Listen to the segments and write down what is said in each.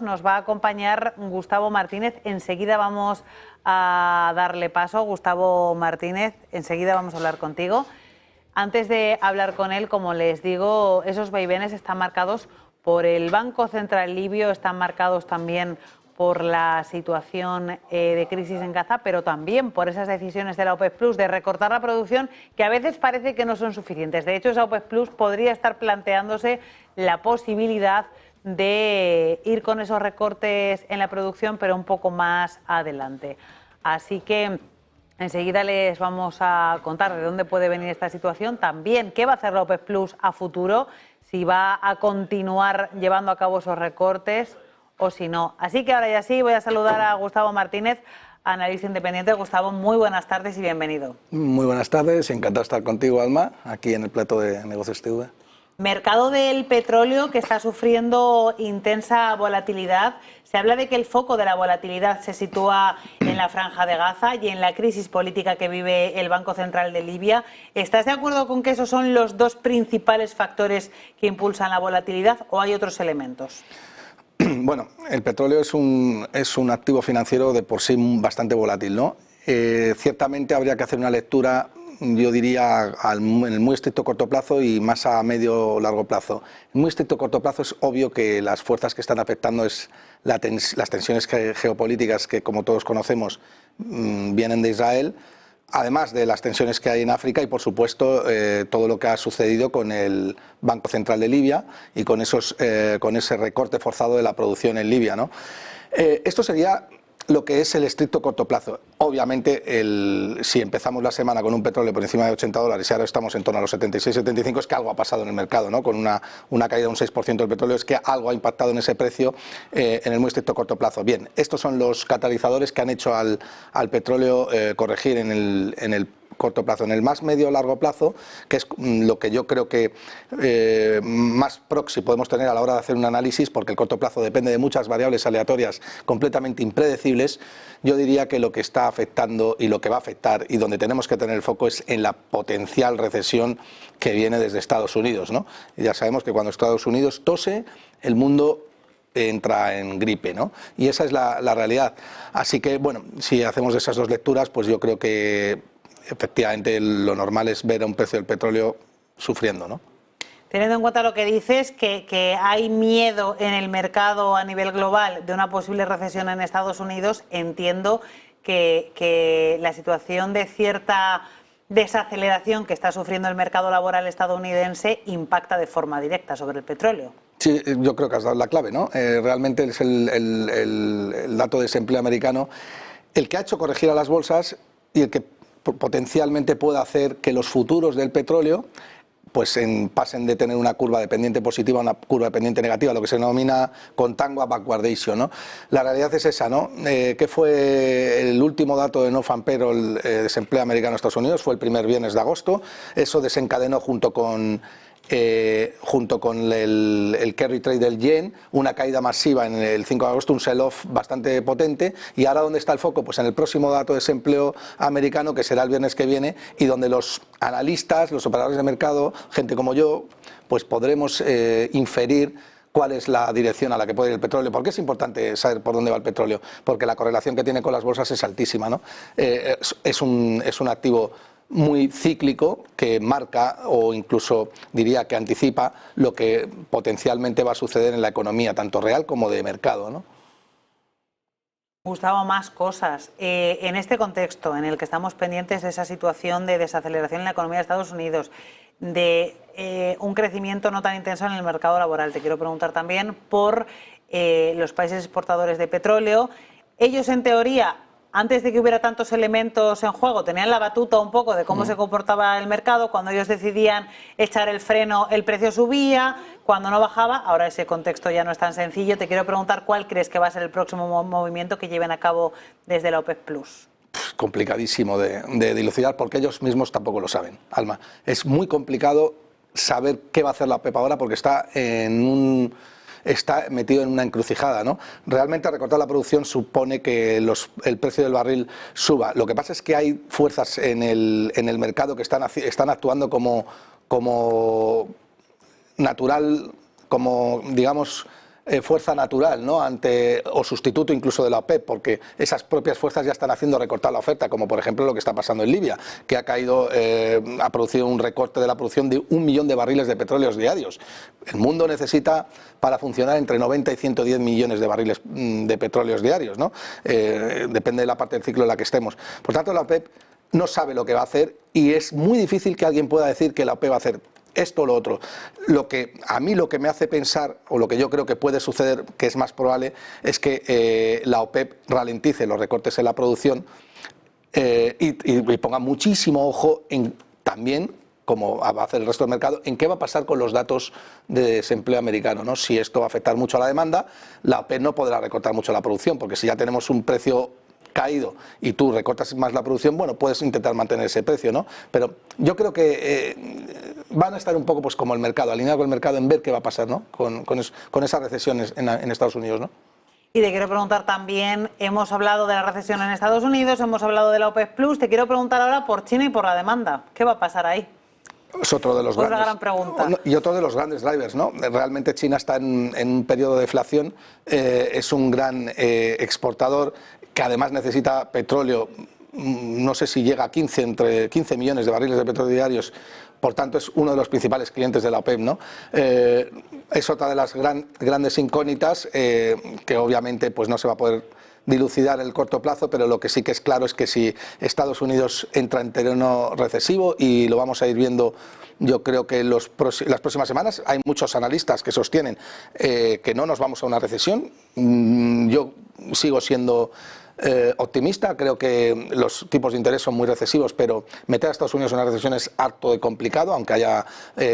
Nos va a acompañar Gustavo Martínez. Enseguida vamos a darle paso. Gustavo Martínez, enseguida vamos a hablar contigo. Antes de hablar con él, como les digo, esos vaivenes están marcados por el Banco Central Libio, están marcados también por la situación de crisis en Gaza, pero también por esas decisiones de la OPEP Plus de recortar la producción, que a veces parece que no son suficientes. De hecho, esa OPEP Plus podría estar planteándose la posibilidad de ir con esos recortes en la producción, pero un poco más adelante. Así que enseguida les vamos a contar de dónde puede venir esta situación, también qué va a hacer la OPEP Plus a futuro, si va a continuar llevando a cabo esos recortes o si no. Así que ahora ya sí, voy a saludar a Gustavo Martínez, analista independiente. Gustavo, muy buenas tardes y bienvenido. Muy buenas tardes, encantado de estar contigo, Alma, aquí en el plato de Negocios TV. Mercado del petróleo que está sufriendo intensa volatilidad. Se habla de que el foco de la volatilidad se sitúa en la Franja de Gaza y en la crisis política que vive el Banco Central de Libia. ¿Estás de acuerdo con que esos son los dos principales factores que impulsan la volatilidad o hay otros elementos? Bueno, el petróleo es un activo financiero de por sí bastante volátil, ¿no? Ciertamente habría que hacer una lectura, yo diría, en el muy estricto corto plazo y más a medio o largo plazo. En muy estricto corto plazo es obvio que las fuerzas que están afectando es las tensiones geopolíticas que, como todos conocemos, vienen de Israel, además de las tensiones que hay en África y, por supuesto, todo lo que ha sucedido con el Banco Central de Libia y con ese recorte forzado de la producción en Libia, ¿no? Esto sería lo que es el estricto corto plazo. Obviamente, si empezamos la semana con un petróleo por encima de $80 y ahora estamos en torno a los 76-75, es que algo ha pasado en el mercado, ¿no? Con una caída de un 6% del petróleo, es que algo ha impactado en ese precio en el muy estricto corto plazo. Bien, estos son los catalizadores que han hecho al petróleo corregir en el corto plazo. En el más medio o largo plazo, que es lo que yo creo que más próximo podemos tener a la hora de hacer un análisis, porque el corto plazo depende de muchas variables aleatorias completamente impredecibles, yo diría que lo que está afectando y lo que va a afectar y donde tenemos que tener el foco es en la potencial recesión que viene desde Estados Unidos, ¿no? Y ya sabemos que cuando Estados Unidos tose, el mundo entra en gripe, ¿no? Y esa es la realidad. Así que, bueno, si hacemos esas dos lecturas, pues yo creo que efectivamente lo normal es ver a un precio del petróleo sufriendo, ¿no? Teniendo en cuenta lo que dices, que hay miedo en el mercado a nivel global de una posible recesión en Estados Unidos, entiendo que la situación de cierta desaceleración que está sufriendo el mercado laboral estadounidense impacta de forma directa sobre el petróleo. Sí, yo creo que has dado la clave, ¿no? Realmente es el dato de desempleo americano el que ha hecho corregir a las bolsas y el que potencialmente puede hacer que los futuros del petróleo pues pasen de tener una curva de pendiente positiva a una curva de pendiente negativa, lo que se denomina contango backwardation, ¿no? La realidad es esa, ¿no? ¿Qué fue el último dato de no-farm payroll desempleo americano en Estados Unidos? Fue el primer viernes de agosto. Eso desencadenó junto con el carry trade del yen, una caída masiva en el 5 de agosto, un sell-off bastante potente. Y ahora, ¿dónde está el foco? Pues en el próximo dato de desempleo americano, que será el viernes que viene, y donde los analistas, los operadores de mercado, gente como yo, pues podremos inferir cuál es la dirección a la que puede ir el petróleo. ¿Por qué es importante saber por dónde va el petróleo? Porque la correlación que tiene con las bolsas es altísima, ¿no? Es un activo muy cíclico que marca o incluso diría que anticipa lo que potencialmente va a suceder en la economía, tanto real como de mercado, ¿no? Gustavo, más cosas. En este contexto en el que estamos pendientes de esa situación de desaceleración en la economía de Estados Unidos, de un crecimiento no tan intenso en el mercado laboral, te quiero preguntar también por los países exportadores de petróleo. Ellos, en teoría, antes de que hubiera tantos elementos en juego, tenían la batuta un poco de cómo se comportaba el mercado. Cuando ellos decidían echar el freno, el precio subía, cuando no bajaba. Ahora ese contexto ya no es tan sencillo. Te quiero preguntar cuál crees que va a ser el próximo movimiento que lleven a cabo desde la OPEP Plus. Complicadísimo de dilucidar, porque ellos mismos tampoco lo saben, Alma. Es muy complicado saber qué va a hacer la OPEP ahora, porque está metido en una encrucijada, ¿no? Realmente recortar la producción supone que el precio del barril suba. Lo que pasa es que hay fuerzas en el mercado que están actuando como natural, como digamos fuerza natural, ¿no? O sustituto incluso de la OPEP, porque esas propias fuerzas ya están haciendo recortar la oferta, como por ejemplo lo que está pasando en Libia, que ha producido un recorte de la producción de 1 millón de barriles de petróleo diarios. El mundo necesita para funcionar entre 90 y 110 millones de barriles de petróleo diarios, ¿no? Depende de la parte del ciclo en la que estemos. Por tanto, la OPEP no sabe lo que va a hacer y es muy difícil que alguien pueda decir que la OPEP va a hacer esto o lo otro. A mí lo que me hace pensar, o lo que yo creo que puede suceder, que es más probable, es que la OPEP ralentice los recortes en la producción y ponga muchísimo ojo también, como va a hacer el resto del mercado, en qué va a pasar con los datos de desempleo americano, ¿no? Si esto va a afectar mucho a la demanda, la OPEP no podrá recortar mucho la producción, porque si ya tenemos un precio caído y tú recortas más la producción, bueno, puedes intentar mantener ese precio, ¿no? Pero yo creo que van a estar un poco pues como el mercado, alineado con el mercado en ver qué va a pasar, ¿no? Con esas recesiones en Estados Unidos, ¿no? Y te quiero preguntar también, hemos hablado de la recesión en Estados Unidos, hemos hablado de la OPEP Plus, te quiero preguntar ahora por China y por la demanda. ¿Qué va a pasar ahí? Es otro de los grandes, gran pregunta. Y otro de los grandes drivers, ¿no? Realmente China está en un periodo de deflación, es un gran exportador que además necesita petróleo, no sé si llega a entre 15 millones de barriles de petróleo diarios, por tanto es uno de los principales clientes de la OPEP, ¿no? Es otra de las grandes incógnitas que obviamente pues no se va a poder dilucidar en el corto plazo, pero lo que sí que es claro es que si Estados Unidos entra en terreno recesivo, y lo vamos a ir viendo yo creo que en las próximas semanas, hay muchos analistas que sostienen que no nos vamos a una recesión. Yo sigo siendo optimista, creo que los tipos de interés son muy recesivos, pero meter a Estados Unidos en una recesión es harto de complicado, aunque haya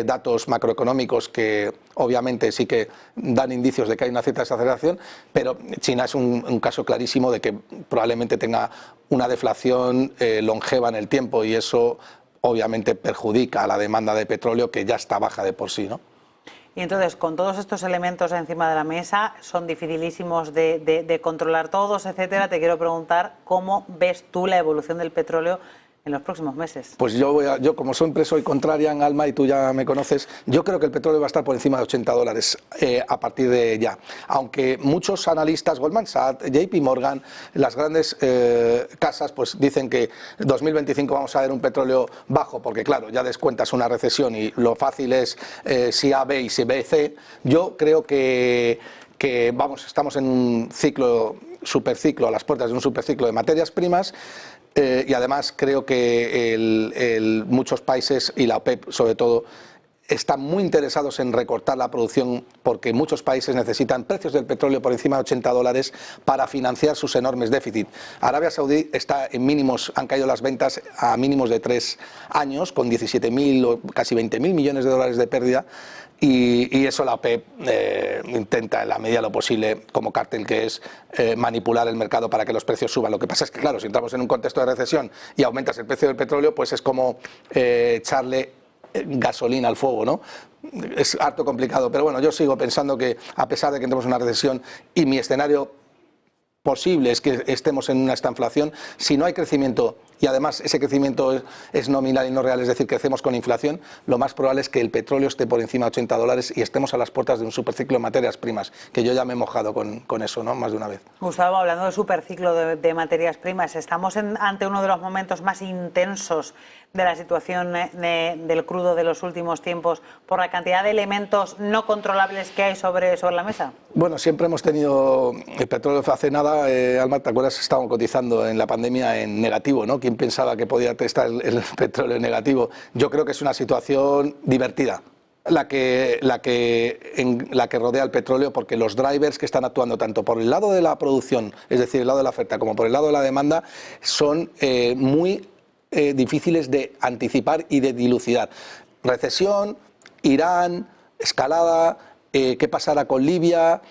datos macroeconómicos que obviamente sí que dan indicios de que hay una cierta desaceleración, pero China es un caso clarísimo de que probablemente tenga una deflación longeva en el tiempo, y eso obviamente perjudica a la demanda de petróleo, que ya está baja de por sí, ¿no? Y entonces, con todos estos elementos encima de la mesa, son dificilísimos de controlar todos, etcétera. Te quiero preguntar cómo ves tú la evolución del petróleo en los próximos meses. Pues yo como siempre soy contraria en Alma, y tú ya me conoces, yo creo que el petróleo va a estar por encima de $80 a partir de ya. Aunque muchos analistas, Goldman Sachs, JP Morgan, las grandes casas, pues dicen que en 2025 vamos a ver un petróleo bajo, porque claro, ya descuentas una recesión y lo fácil es si A, B y si B, C. Yo creo que estamos en un superciclo, a las puertas de un superciclo de materias primas. Y además creo que muchos países, y la OPEP sobre todo, están muy interesados en recortar la producción, porque muchos países necesitan precios del petróleo por encima de $80 para financiar sus enormes déficits. Arabia Saudí está en mínimos, han caído las ventas a mínimos de 3 años, con 17.000 o casi 20.000 millones de dólares de pérdida. Y eso la OPEP intenta en la medida de lo posible, como cartel que es, manipular el mercado para que los precios suban. Lo que pasa es que, claro, si entramos en un contexto de recesión y aumentas el precio del petróleo, pues es como echarle gasolina al fuego, ¿no? Es harto complicado, pero bueno, yo sigo pensando que, a pesar de que entremos en una recesión, y mi escenario posible es que estemos en una estanflación, si no hay crecimiento, y además ese crecimiento es nominal y no real, es decir, crecemos con inflación, lo más probable es que el petróleo esté por encima de $80 y estemos a las puertas de un superciclo de materias primas, que yo ya me he mojado con eso, ¿no? Más de una vez. Gustavo, hablando de superciclo de materias primas, estamos ante uno de los momentos más intensos de la situación del crudo de los últimos tiempos, por la cantidad de elementos no controlables que hay sobre la mesa. Bueno, siempre hemos tenido el petróleo. Hace nada, Alma, ¿te acuerdas? Estábamos cotizando en la pandemia en negativo, ¿no? ¿Quién pensaba que podía estar el petróleo en negativo? Yo creo que es una situación divertida la que rodea el petróleo, porque los drivers que están actuando tanto por el lado de la producción, es decir, el lado de la oferta, como por el lado de la demanda, son muy difíciles de anticipar y de dilucidar. Recesión, Irán, escalada, qué pasará con Libia,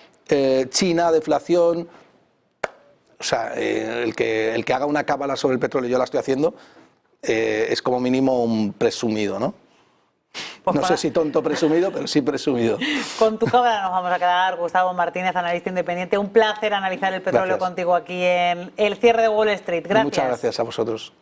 China, deflación. O sea, el que haga una cábala sobre el petróleo, yo la estoy haciendo, es como mínimo un presumido, ¿no? No sé si tonto presumido, pero sí presumido. Con tu cábala nos vamos a quedar. Gustavo Martínez, analista independiente. Un placer analizar el petróleo contigo aquí en el cierre de Wall Street. Gracias. Muchas gracias a vosotros.